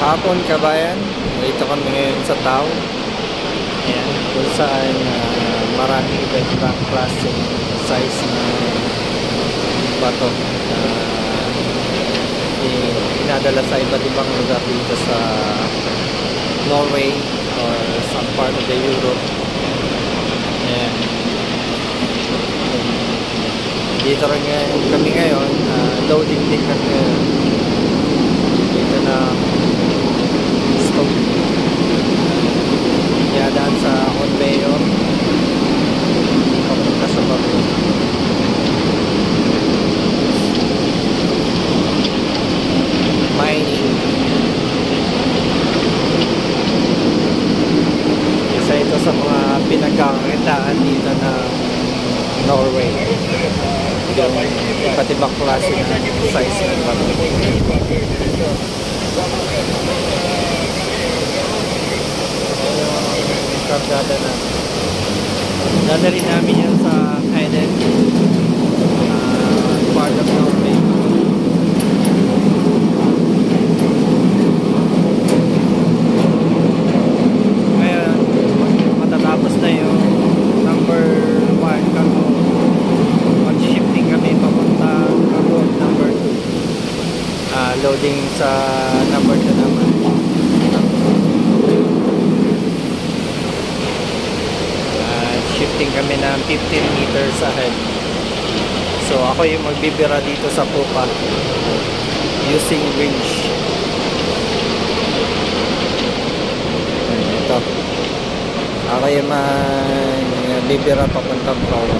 Hapon kabayan, dito kami ngayon sa Tao. Ayan, kung saan maraming iba-ibang klaseng size na bato na inadala sa iba't ibang lugar dito sa Norway or some part of the Europe. Ayan. Dito rin kami ngayon, loading din kami dito na stove. Yadaan sa conveyor papunta sa bago. Mining. Isa ito sa mga pinagkakakitaan dito na Norway. Yung iba't ibang klase na size ng bato. Kargada na. Dala rin namin yan sa Heden, part of Norway. Ngayon, matatapos na yung number 1 cargo. Mag-shifting kami papunta cargo number 2. Loading sa number 2 naman. Shifting kami ng 15 meters ahead. So ako yung magbibira dito sa pupa using winch. Ito. Ako yung magbibira papuntang Proa.